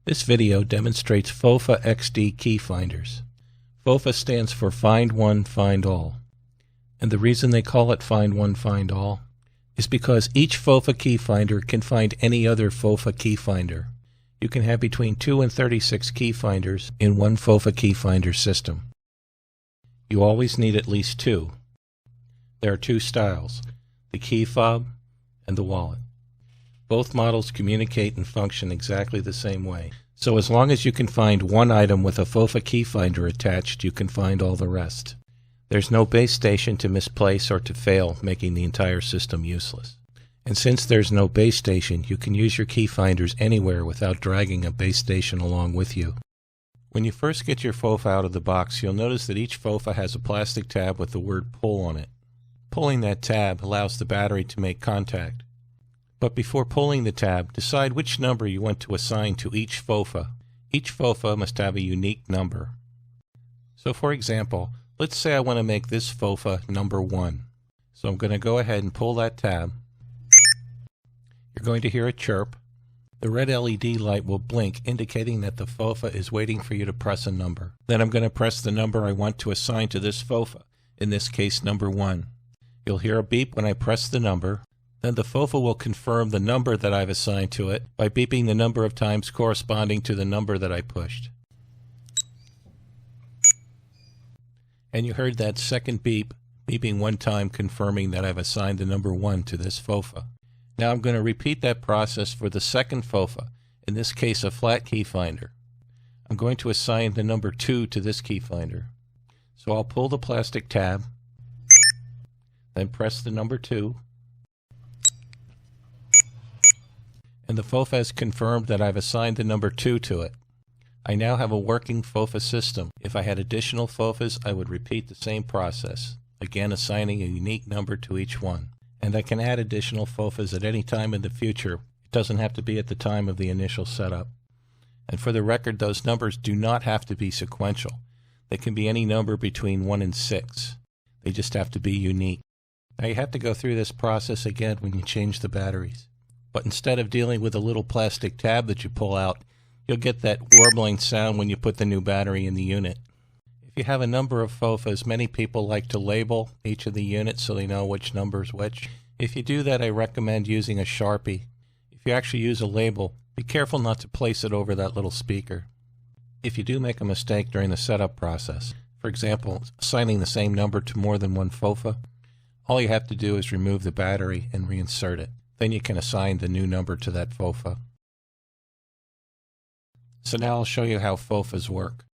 This video demonstrates Fofa XD key finders. Fofa stands for Find One, Find All. And the reason they call it Find One, Find All is because each Fofa key finder can find any other Fofa key finder. You can have between 2 and 36 key finders in one Fofa key finder system. You always need at least two. There are two styles, the key fob and the wallet. Both models communicate and function exactly the same way. So as long as you can find one item with a Fofa key finder attached, you can find all the rest. There's no base station to misplace or to fail, making the entire system useless. And since there's no base station, you can use your key finders anywhere without dragging a base station along with you. When you first get your Fofa out of the box, you'll notice that each Fofa has a plastic tab with the word pull on it. Pulling that tab allows the battery to make contact. But before pulling the tab, decide which number you want to assign to each Fofa. Each Fofa must have a unique number. So for example, let's say I want to make this Fofa number 1. So I'm going to go ahead and pull that tab. You're going to hear a chirp. The red LED light will blink, indicating that the Fofa is waiting for you to press a number. Then I'm going to press the number I want to assign to this Fofa, in this case number 1. You'll hear a beep when I press the number. Then the Fofa will confirm the number that I've assigned to it by beeping the number of times corresponding to the number that I pushed. And you heard that second beep, beeping one time confirming that I've assigned the number 1 to this Fofa. Now I'm going to repeat that process for the second Fofa, in this case a flat key finder. I'm going to assign the number 2 to this key finder. So I'll pull the plastic tab, then press the number 2, and the Fofa has confirmed that I've assigned the number 2 to it. I now have a working Fofa system. If I had additional Fofas, I would repeat the same process, again assigning a unique number to each one. And I can add additional Fofas at any time in the future. It doesn't have to be at the time of the initial setup. And for the record, those numbers do not have to be sequential. They can be any number between 1 and 6. They just have to be unique. Now you have to go through this process again when you change the batteries. But instead of dealing with a little plastic tab that you pull out, you'll get that warbling sound when you put the new battery in the unit. If you have a number of Fofas, many people like to label each of the units so they know which number is which. If you do that, I recommend using a Sharpie. If you actually use a label, be careful not to place it over that little speaker. If you do make a mistake during the setup process, for example, assigning the same number to more than one Fofa, all you have to do is remove the battery and reinsert it. Then you can assign the new number to that Fofa. So now I'll show you how Fofas work.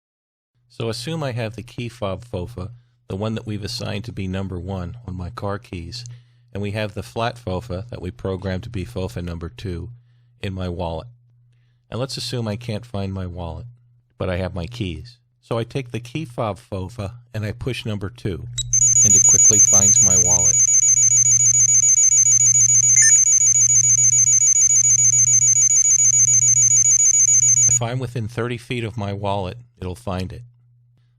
So assume I have the key fob Fofa, the one that we've assigned to be number 1 on my car keys, and we have the flat Fofa that we programmed to be Fofa number 2 in my wallet. And let's assume I can't find my wallet, but I have my keys. So I take the key fob Fofa and I push number 2, and it quickly finds my wallet. If I'm within 30 feet of my wallet, it'll find it.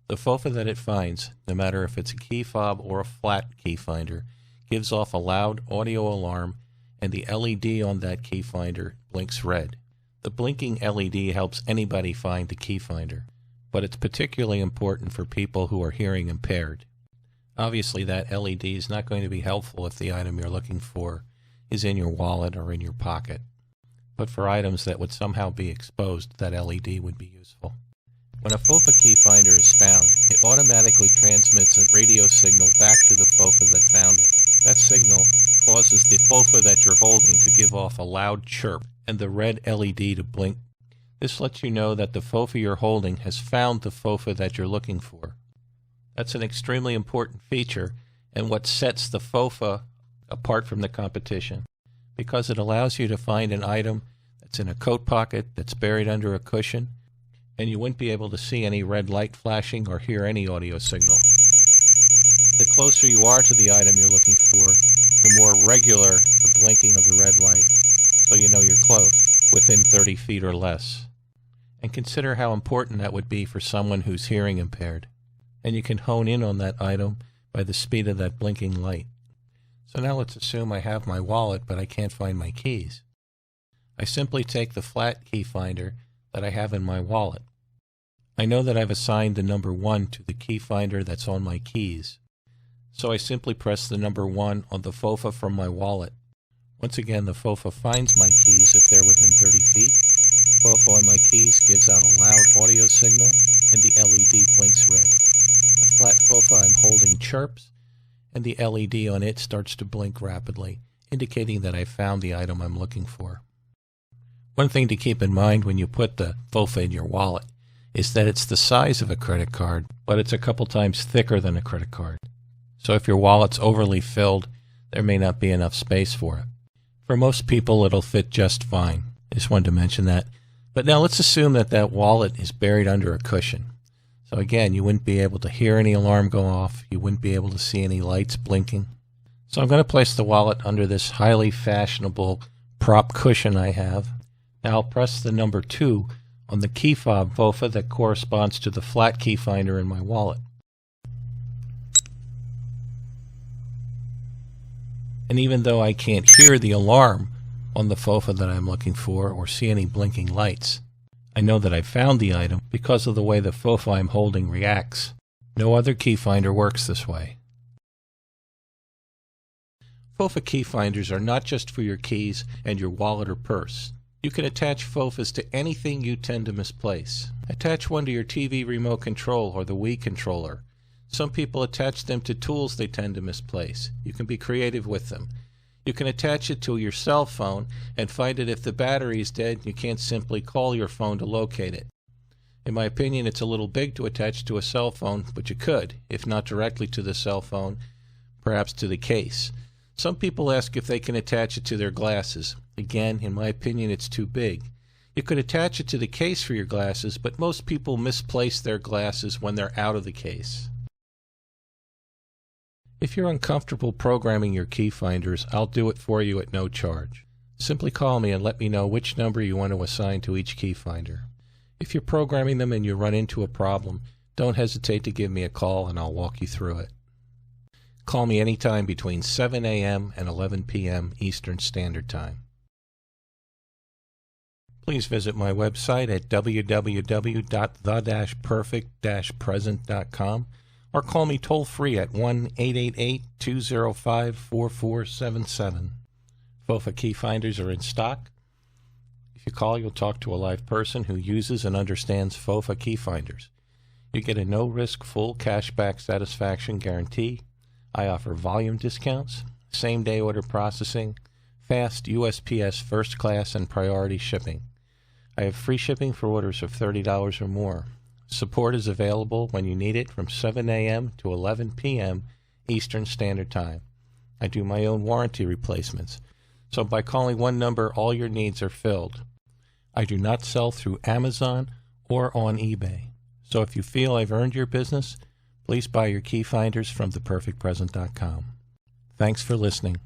The Fofa that it finds, no matter if it's a key fob or a flat key finder, gives off a loud audio alarm, and the LED on that key finder blinks red. The blinking LED helps anybody find the key finder, but it's particularly important for people who are hearing impaired. Obviously, that LED is not going to be helpful if the item you're looking for is in your wallet or in your pocket. But for items that would somehow be exposed, that LED would be useful. When a Fofa key finder is found, it automatically transmits a radio signal back to the Fofa that found it. That signal causes the Fofa that you're holding to give off a loud chirp and the red LED to blink. This lets you know that the Fofa you're holding has found the Fofa that you're looking for. That's an extremely important feature and what sets the Fofa apart from the competition, because it allows you to find an item that's in a coat pocket, that's buried under a cushion, and you wouldn't be able to see any red light flashing or hear any audio signal. The closer you are to the item you're looking for, the more regular the blinking of the red light, so you know you're close, within 30 feet or less. And consider how important that would be for someone who's hearing impaired. And you can hone in on that item by the speed of that blinking light. So now let's assume I have my wallet, but I can't find my keys. I simply take the flat key finder, that I have in my wallet. I know that I've assigned the number 1 to the key finder that's on my keys, so I simply press the number 1 on the Fofa from my wallet. Once again, the Fofa finds my keys if they're within 30 feet. The Fofa on my keys gives out a loud audio signal, and the LED blinks red. The flat Fofa I'm holding chirps, and the LED on it starts to blink rapidly, indicating that I found the item I'm looking for. One thing to keep in mind when you put the Fofa in your wallet is that it's the size of a credit card, but it's a couple times thicker than a credit card. So if your wallet's overly filled, there may not be enough space for it. For most people, it'll fit just fine. I just wanted to mention that. But now let's assume that that wallet is buried under a cushion. So again, you wouldn't be able to hear any alarm go off. You wouldn't be able to see any lights blinking. So I'm going to place the wallet under this highly fashionable prop cushion I have. Now I'll press the number 2 on the key fob Fofa that corresponds to the flat key finder in my wallet. And even though I can't hear the alarm on the Fofa that I'm looking for or see any blinking lights, I know that I found the item because of the way the Fofa I'm holding reacts. No other key finder works this way. Fofa key finders are not just for your keys and your wallet or purse. You can attach Fofas to anything you tend to misplace. Attach one to your TV remote control or the Wii controller. Some people attach them to tools they tend to misplace. You can be creative with them. You can attach it to your cell phone and find it if the battery is dead and you can't simply call your phone to locate it. In my opinion, it's a little big to attach to a cell phone, but you could, if not directly to the cell phone, perhaps to the case. Some people ask if they can attach it to their glasses. Again, in my opinion, it's too big. You could attach it to the case for your glasses, but most people misplace their glasses when they're out of the case. If you're uncomfortable programming your key finders, I'll do it for you at no charge. Simply call me and let me know which number you want to assign to each key finder. If you're programming them and you run into a problem, don't hesitate to give me a call and I'll walk you through it. Call me anytime between 7 a.m. and 11 p.m. Eastern Standard Time. Please visit my website at www.the-perfect-present.com or call me toll-free at 1-888-205-4477. Fofa key finders are in stock. If you call, you'll talk to a live person who uses and understands Fofa key finders. You get a no-risk full cashback satisfaction guarantee. I offer volume discounts, same-day order processing, fast USPS first class and priority shipping. I have free shipping for orders of $30 or more. Support is available when you need it from 7 a.m. to 11 p.m. Eastern Standard Time. I do my own warranty replacements, so by calling one number, all your needs are filled. I do not sell through Amazon or on eBay, so if you feel I've earned your business, please buy your key finders from theperfectpresent.com. Thanks for listening.